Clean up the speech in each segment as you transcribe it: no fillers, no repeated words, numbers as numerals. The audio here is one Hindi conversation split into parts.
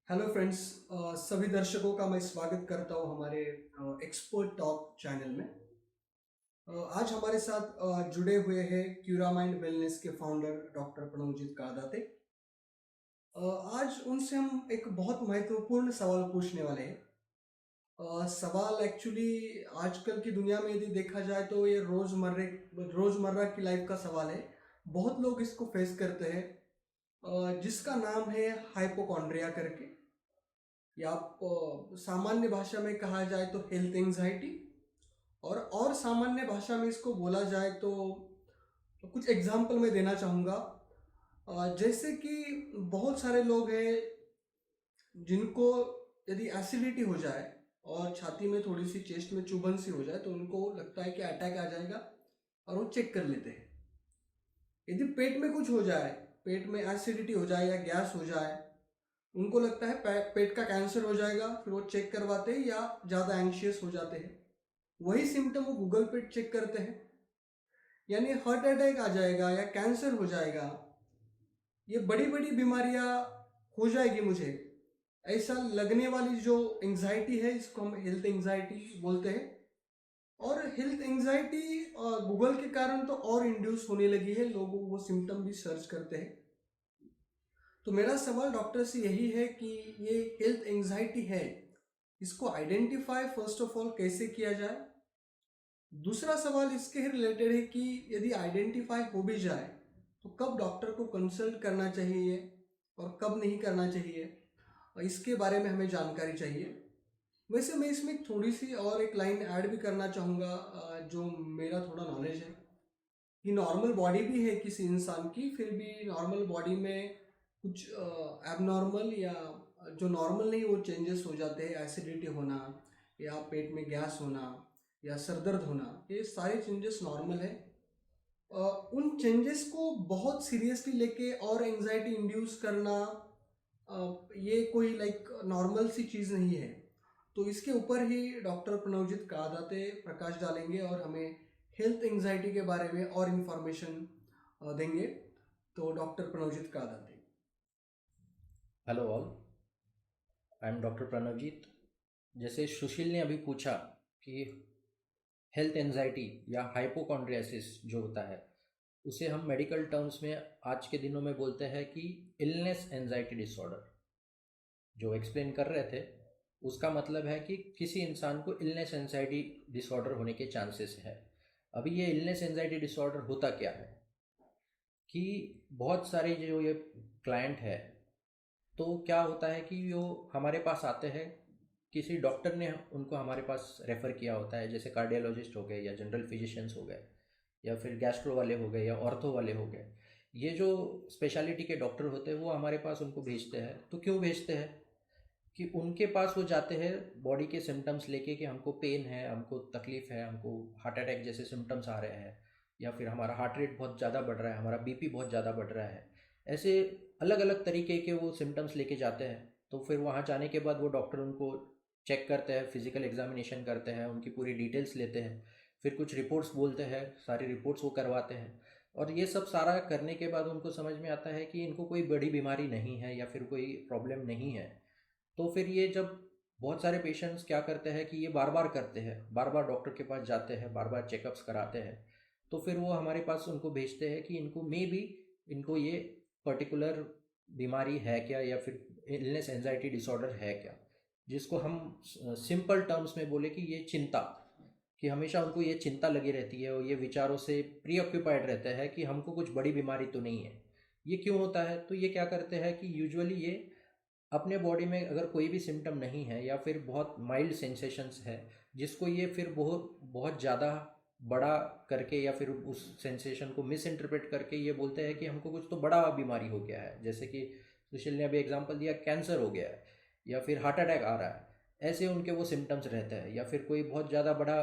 Hello friends. सभी दर्शकों का मैं स्वागत करता हूं हमारे एक्सपर्ट टॉक चैनल में। आज हमारे साथ जुड़े हुए हैं क्यूरा माइंड वेलनेस के फाउंडर डॉक्टर प्रणवजीत कादाते। आज उनसे हम एक बहुत महत्वपूर्ण सवाल पूछने वाले हैं। सवाल एक्चुअली आजकल की दुनिया में यदि देखा जाए तो ये रोज़मर्रा की लाइफ का सवाल है। बहुत लोग इसको फेस करते हैं, जिसका नाम है हाइपोकॉन्ड्रिया करके, या आप सामान्य भाषा में कहा जाए तो हेल्थ एंजाइटी। और सामान्य भाषा में इसको बोला जाए तो कुछ एग्जाम्पल मैं देना चाहूँगा। जैसे कि बहुत सारे लोग हैं जिनको यदि एसिडिटी हो जाए और छाती में थोड़ी सी, चेस्ट में चुभन सी हो जाए तो उनको लगता है कि अटैक आ जाएगा और वो चेक कर लेते हैं। यदि पेट में कुछ हो जाए, पेट में एसिडिटी हो जाए या गैस हो जाए, उनको लगता है पेट का कैंसर हो जाएगा, फिर वो चेक करवाते हैं या ज़्यादा एंशियस हो जाते हैं। वही सिम्टम वो गूगल पे चेक करते हैं, यानी हार्ट अटैक आ जाएगा या कैंसर हो जाएगा, ये बड़ी बड़ी बीमारियां हो जाएगी मुझे, ऐसा लगने वाली जो एंजाइटी है इसको हम हेल्थ एंजाइटी बोलते हैं। और हेल्थ एंजाइटी गूगल के कारण तो और इंड्यूस होने लगी है, लोग वो सिम्टम भी सर्च करते हैं। तो मेरा सवाल डॉक्टर से यही है कि ये हेल्थ एंजाइटी है, इसको आइडेंटिफाई फर्स्ट ऑफ ऑल कैसे किया जाए। दूसरा सवाल इसके रिलेटेड है कि यदि आइडेंटिफाई हो भी जाए तो कब डॉक्टर को कंसल्ट करना चाहिए और कब नहीं करना चाहिए, और इसके बारे में हमें जानकारी चाहिए। वैसे मैं इसमें थोड़ी सी और एक लाइन ऐड भी करना चाहूँगा, जो मेरा थोड़ा नॉलेज है कि नॉर्मल बॉडी भी है किसी इंसान की, फिर भी नॉर्मल बॉडी में कुछ एबनॉर्मल या जो नॉर्मल नहीं वो चेंजेस हो जाते हैं। एसिडिटी होना या पेट में गैस होना या सर दर्द होना, ये सारे चेंजेस नॉर्मल है। उन चेंजेस को बहुत सीरियसली लेके और एंजाइटी इंड्यूस करना, ये कोई लाइक नॉर्मल सी चीज़ नहीं है। तो इसके ऊपर ही डॉक्टर प्रणवजीत कादाते प्रकाश डालेंगे और हमें हेल्थ एंजाइटी के बारे में और इन्फॉर्मेशन देंगे। तो doctor Pranavjeet Kadate. Hello all, I am doctor Pranavjeet. जैसे सुशील ने अभी पूछा कि हेल्थ एंजाइटी या हाइपोकॉन्ड्रियासिस जो होता है उसे हम मेडिकल टर्म्स में आज के दिनों में बोलते हैं कि इलनेस एंजाइटी डिसऑर्डर। जो एक्सप्लेन कर रहे थे उसका मतलब है कि किसी इंसान को इलनेस एंजाइटी डिसऑर्डर होने के चांसेस है। अभी ये इलनेस एंजाइटी डिसऑर्डर होता क्या है कि बहुत सारे जो ये क्लाइंट है, तो क्या होता है कि वो हमारे पास आते हैं, किसी डॉक्टर ने उनको हमारे पास रेफ़र किया होता है, जैसे कार्डियोलॉजिस्ट हो गए या जनरल फिजिशियंस हो गए या फिर गैस्ट्रो वाले हो गए या ऑर्थो वाले हो गए। ये जो स्पेशलिटी के डॉक्टर होते हैं वो हमारे पास उनको भेजते हैं। तो क्यों भेजते हैं कि उनके पास वो जाते हैं बॉडी के सिम्टम्स लेके कि हमको पेन है, हमको तकलीफ़ है, हमको हार्ट अटैक जैसे सिम्टम्स आ रहे हैं, या फिर हमारा हार्ट रेट बहुत ज़्यादा बढ़ रहा है, हमारा बीपी बहुत ज़्यादा बढ़ रहा है। ऐसे अलग अलग तरीके के वो सिम्टम्स लेके जाते हैं। तो फिर वहाँ जाने के बाद वो डॉक्टर उनको चेक करते हैं, फिजिकल एग्जामिनेशन करते हैं, उनकी पूरी डिटेल्स लेते हैं, फिर कुछ रिपोर्ट्स बोलते हैं, सारी रिपोर्ट्स वो करवाते हैं। और ये सब सारा करने के बाद उनको समझ में आता है कि इनको कोई बड़ी बीमारी नहीं है या फिर कोई प्रॉब्लम नहीं है। तो फिर ये जब बहुत सारे पेशेंट्स क्या करते हैं कि ये बार बार करते हैं, बार बार डॉक्टर के पास जाते हैं, बार बार चेकअप्स कराते हैं, तो फिर वो हमारे पास उनको भेजते हैं कि इनको मे बी इनको ये पर्टिकुलर बीमारी है क्या या फिर इलनेस एंजाइटी डिसऑर्डर है क्या, जिसको हम सिंपल टर्म्स में बोले कि ये चिंता, कि हमेशा उनको ये चिंता लगी रहती है और ये विचारों से प्रीऑक्यूपाइड रहते हैं कि हमको कुछ बड़ी बीमारी तो नहीं है। ये क्यों होता है? तो ये क्या करते हैं कि यूजुअली ये अपने बॉडी में अगर कोई भी सिम्टम नहीं है या फिर बहुत माइल्ड सेंसेशंस है, जिसको ये फिर बहुत बहुत ज़्यादा बड़ा करके या फिर उस सेंसेशन को मिस इंटरप्रेट करके ये बोलते हैं कि हमको कुछ तो बड़ा बीमारी हो गया है। जैसे कि सुशील ने अभी एग्जांपल दिया, कैंसर हो गया है या फिर हार्ट अटैक आ रहा है, ऐसे उनके वो सिम्टम्स रहते हैं, या फिर कोई बहुत ज़्यादा बड़ा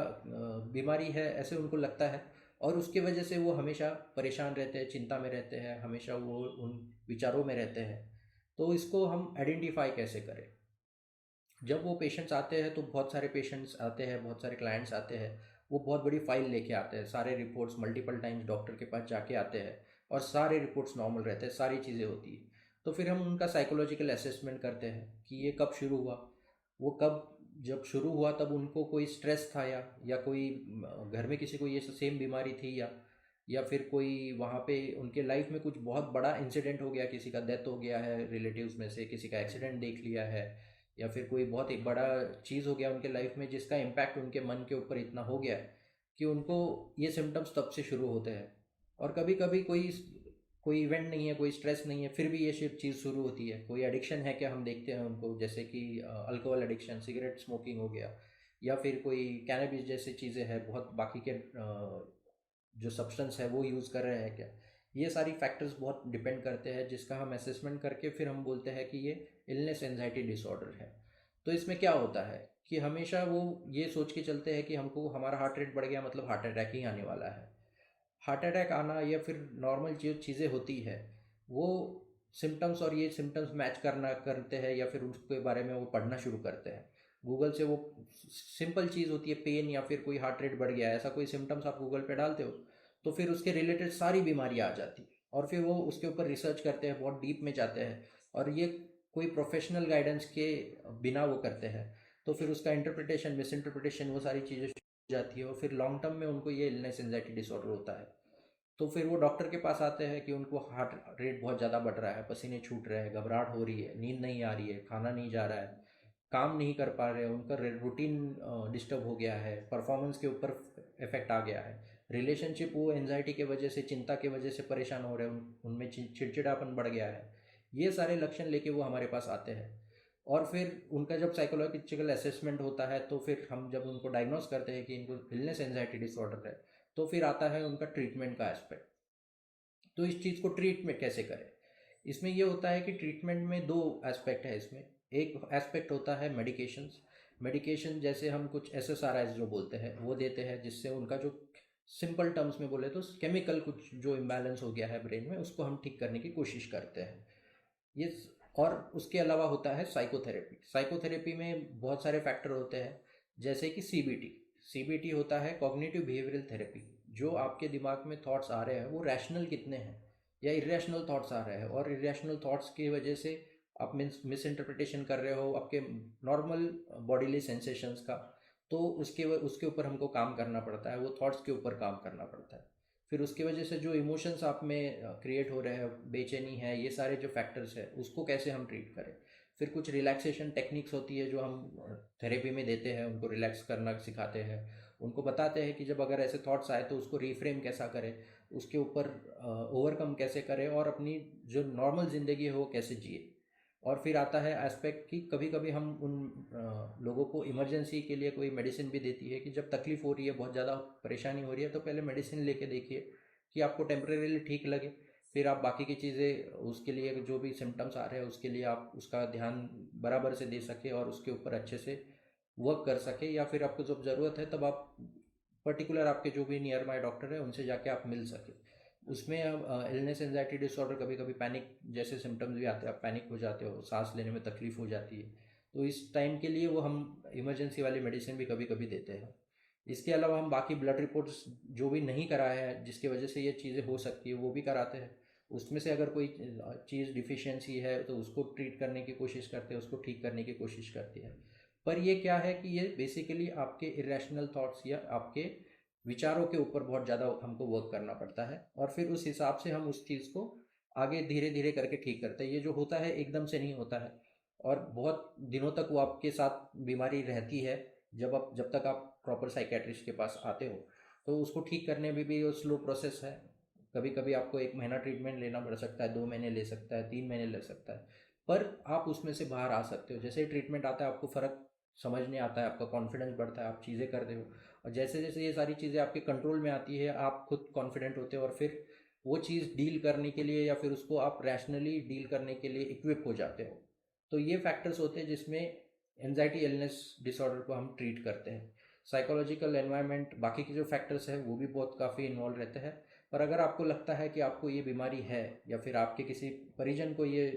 बीमारी है ऐसे उनको लगता है। और उसकी वजह से वो हमेशा परेशान रहते हैं, चिंता में रहते हैं, हमेशा वो उन विचारों में रहते हैं। तो इसको हम आइडेंटिफाई कैसे करें? जब वो पेशेंट्स आते हैं, तो बहुत सारे पेशेंट्स आते हैं, बहुत सारे क्लाइंट्स आते हैं, वो बहुत बड़ी फाइल लेके आते हैं, सारे रिपोर्ट्स मल्टीपल टाइम्स डॉक्टर के पास जाके आते हैं और सारे रिपोर्ट्स नॉर्मल रहते हैं, सारी चीज़ें होती है। तो फिर हम उनका साइकोलॉजिकल असेसमेंट करते हैं कि ये कब शुरू हुआ, वो कब जब शुरू हुआ तब उनको कोई स्ट्रेस था या कोई घर में किसी को ये सेम बीमारी थी या फिर कोई वहाँ पे उनके लाइफ में कुछ बहुत बड़ा इंसिडेंट हो गया, किसी का डेथ हो गया है रिलेटिव्स में से, किसी का एक्सीडेंट देख लिया है, या फिर कोई बहुत एक बड़ा चीज़ हो गया उनके लाइफ में जिसका इम्पैक्ट उनके मन के ऊपर इतना हो गया है कि उनको ये सिम्टम्स तब से शुरू होते हैं। और कभी कभी कोई कोई इवेंट नहीं है, कोई स्ट्रेस नहीं है, फिर भी ये सिर्फ चीज़ शुरू होती है। कोई एडिक्शन है क्या, हम देखते हैं उनको, जैसे कि अल्कोहल एडिक्शन, सिगरेट स्मोकिंग हो गया, या फिर कोई कैनबिस जैसी चीज़ें हैं, बहुत बाकी के जो सब्सटेंस है वो यूज़ कर रहे हैं क्या। ये सारी फैक्टर्स बहुत डिपेंड करते हैं, जिसका हम असेसमेंट करके फिर हम बोलते हैं कि ये इलनेस एंजाइटी डिसऑर्डर है। तो इसमें क्या होता है कि हमेशा वो ये सोच के चलते हैं कि हमको हमारा हार्ट रेट बढ़ गया मतलब हार्ट अटैक ही आने वाला है। हार्ट अटैक आना या फिर नॉर्मल जो चीज़ें होती है वो सिम्टम्स, और ये सिम्टम्स मैच करना करते हैं या फिर उसके बारे में वो पढ़ना शुरू करते हैं गूगल से। वो सिंपल चीज़ होती है, पेन या फिर कोई हार्ट रेट बढ़ गया है, ऐसा कोई सिम्टम्स आप गूगल पे डालते हो तो फिर उसके रिलेटेड सारी बीमारियाँ आ जाती हैं, और फिर वो उसके ऊपर रिसर्च करते हैं, बहुत डीप में जाते हैं, और ये कोई प्रोफेशनल गाइडेंस के बिना वो करते हैं। तो फिर उसका इंटरप्रिटेशन, मिस इंटरप्रिटेशन, वो सारी चीज़ें जाती है, और फिर लॉन्ग टर्म में उनको ये इलनेस एंजाइटी डिसऑर्डर होता है। तो फिर वो डॉक्टर के पास आते हैं कि उनको हार्ट रेट बहुत ज़्यादा बढ़ रहा है, पसीने छूट रहे हैं, घबराहट हो रही है, नींद नहीं आ रही है, खाना नहीं जा रहा है, काम नहीं कर पा रहे हैं, उनका रूटीन डिस्टर्ब हो गया है, परफॉर्मेंस के ऊपर इफेक्ट आ गया है, रिलेशनशिप वो एनजाइटी के वजह से, चिंता के वजह से परेशान हो रहे हैं, उनमें चिड़चिड़ापन बढ़ गया है। ये सारे लक्षण लेके वो हमारे पास आते हैं। और फिर उनका जब साइकोलॉजिकल असेसमेंट होता है तो फिर हम जब उनको डायग्नोस करते हैं कि इनको इलनेस एंजाइटी डिसऑर्डर है, तो फिर आता है उनका ट्रीटमेंट का एस्पेक्ट। तो इस चीज़ को ट्रीट में कैसे करें, इसमें ये होता है कि ट्रीटमेंट में दो एस्पेक्ट है इसमें। एक एस्पेक्ट होता है मेडिकेशंस। मेडिकेशन जैसे हम कुछ SSRIs जो बोलते हैं वो देते हैं, जिससे उनका जो सिंपल टर्म्स में बोले तो केमिकल कुछ जो इम्बैलेंस हो गया है ब्रेन में उसको हम ठीक करने की कोशिश करते हैं। ये और उसके अलावा होता है साइकोथेरेपी। साइकोथेरेपी में बहुत सारे फैक्टर होते हैं, जैसे कि CBT। CBT होता है कॉग्निटिव बिहेवियरल थेरेपी। जो आपके दिमाग में थॉट्स आ रहे हैं वो रैशनल कितने हैं या इरेशनल थॉट्स आ रहे हैं, और इरेशनल थॉट्स की वजह से आप मिस इंटरप्रिटेशन कर रहे हो आपके नॉर्मल बॉडीली सेंसेशंस का, तो उसके ऊपर हमको काम करना पड़ता है, वो थॉट्स के ऊपर काम करना पड़ता है। फिर उसकी वजह से जो इमोशंस आप में क्रिएट हो रहे हैं, बेचैनी है, ये सारे जो फैक्टर्स है उसको कैसे हम ट्रीट करें। फिर कुछ रिलैक्सेशन टेक्निक्स होती है जो हम थेरेपी में देते हैं, उनको रिलैक्स करना सिखाते हैं, उनको बताते हैं कि जब अगर ऐसे थॉट्स आए तो उसको रिफ्रेम कैसा करें, उसके ऊपर ओवरकम कैसे करें, और अपनी जो नॉर्मल ज़िंदगी है वो कैसे जिए। और फिर आता है एस्पेक्ट कि कभी कभी हम उन लोगों को इमरजेंसी के लिए कोई मेडिसिन भी देती है कि जब तकलीफ़ हो रही है, बहुत ज़्यादा परेशानी हो रही है, तो पहले मेडिसिन लेके देखिए कि आपको टेम्परेरीली ठीक लगे, फिर आप बाकी की चीज़ें उसके लिए जो भी सिम्टम्स आ रहे हैं उसके लिए आप उसका ध्यान बराबर से दे सके और उसके ऊपर अच्छे से वर्क कर सके। या फिर आपको जब ज़रूरत है तब आप पर्टिकुलर आपके जो भी नियर बाय डॉक्टर है उनसे जाके आप मिल सके। उसमें इलनेस एंजाइटी डिसऑर्डर कभी कभी पैनिक जैसे सिम्टम्स भी आते हैं, आप पैनिक हो जाते हो, सांस लेने में तकलीफ हो जाती है, तो इस टाइम के लिए वो हम इमरजेंसी वाली मेडिसिन भी कभी कभी देते हैं। इसके अलावा हम बाकी ब्लड रिपोर्ट्स जो भी नहीं कराए हैं जिसकी वजह से ये चीज़ें हो सकती है वो भी कराते हैं। उसमें से अगर कोई चीज़ डिफिशियंसी है तो उसको ट्रीट करने की कोशिश करते हैं, उसको ठीक करने की कोशिश करती है। पर ये क्या है कि ये बेसिकली आपके इरेशनल थॉट्स या आपके विचारों के ऊपर बहुत ज़्यादा हमको वर्क करना पड़ता है, और फिर उस हिसाब से हम उस चीज़ को आगे धीरे धीरे करके ठीक करते हैं। ये जो होता है एकदम से नहीं होता है, और बहुत दिनों तक वो आपके साथ बीमारी रहती है, जब तक आप प्रॉपर साइकेट्रिस्ट के पास आते हो। तो उसको ठीक करने में भी वो स्लो प्रोसेस है। कभी कभी आपको 1 महीना ट्रीटमेंट लेना पड़ सकता है, 2 महीने ले सकता है, 3 महीने ले सकता है, पर आप उसमें से बाहर आ सकते हो। जैसे ही ट्रीटमेंट आता है आपको फ़र्क समझने आता है, आपका कॉन्फिडेंस बढ़ता है, आप चीज़ें करते हो, और जैसे जैसे ये सारी चीज़ें आपके कंट्रोल में आती है आप खुद कॉन्फिडेंट होते हो, और फिर वो चीज़ डील करने के लिए या फिर उसको आप रैशनली डील करने के लिए इक्विप हो जाते हो। तो ये फैक्टर्स होते हैं जिसमें एनजाइटी इलनेस डिसऑर्डर को हम ट्रीट करते हैं। साइकोलॉजिकल एनवायरनमेंट, बाकी के जो फैक्टर्स हैं वो भी बहुत काफ़ी इन्वॉल्व रहते हैं। पर अगर आपको लगता है कि आपको ये बीमारी है या फिर आपके किसी परिजन को ये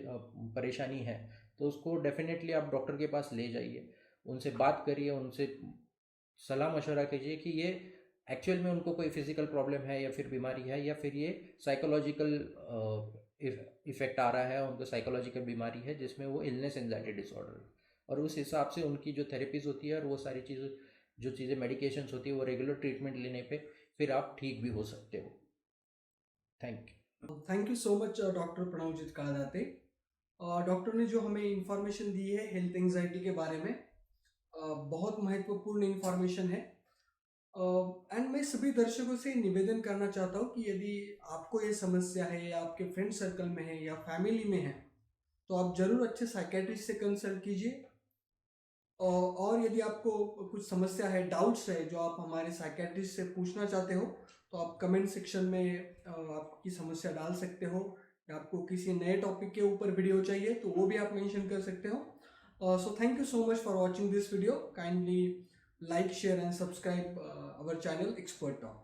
परेशानी है, तो उसको डेफिनेटली आप डॉक्टर के पास ले जाइए, उनसे बात करिए, उनसे सलाह मशवरा कीजिए कि ये एक्चुअल में उनको कोई फिजिकल प्रॉब्लम है या फिर बीमारी है, या फिर ये साइकोलॉजिकल इफेक्ट आ रहा है, उनको साइकोलॉजिकल बीमारी है जिसमें वो इलनेस एंजाइटी डिसऑर्डर, और उस हिसाब से उनकी जो थेरेपीज होती है और वो सारी चीज़ें जो चीज़ें मेडिकेशंस होती है वो रेगुलर ट्रीटमेंट लेने पे फिर आप ठीक भी हो सकते हो। Thank you. Thank you so much doctor Pranavjeet Kadate. Doctor ने जो हमें इंफॉर्मेशन दी है हेल्थ एंजाइटी के बारे में, बहुत महत्वपूर्ण इंफॉर्मेशन है। एंड मैं सभी दर्शकों से निवेदन करना चाहता हूँ कि यदि आपको ये समस्या है या आपके फ्रेंड सर्कल में है या फैमिली में है, तो आप ज़रूर अच्छे साइकेट्रिस्ट से कंसल्ट कीजिए। और यदि आपको कुछ समस्या है, डाउट्स है जो आप हमारे साइकेट्रिस्ट से पूछना चाहते हो, तो आप कमेंट सेक्शन में आपकी समस्या डाल सकते हो, या आपको किसी नए टॉपिक के ऊपर वीडियो चाहिए तो वो भी आप मेंशन कर सकते हो। So thank you so much for watching this video. Kindly like, share and subscribe our channel Expert Talk.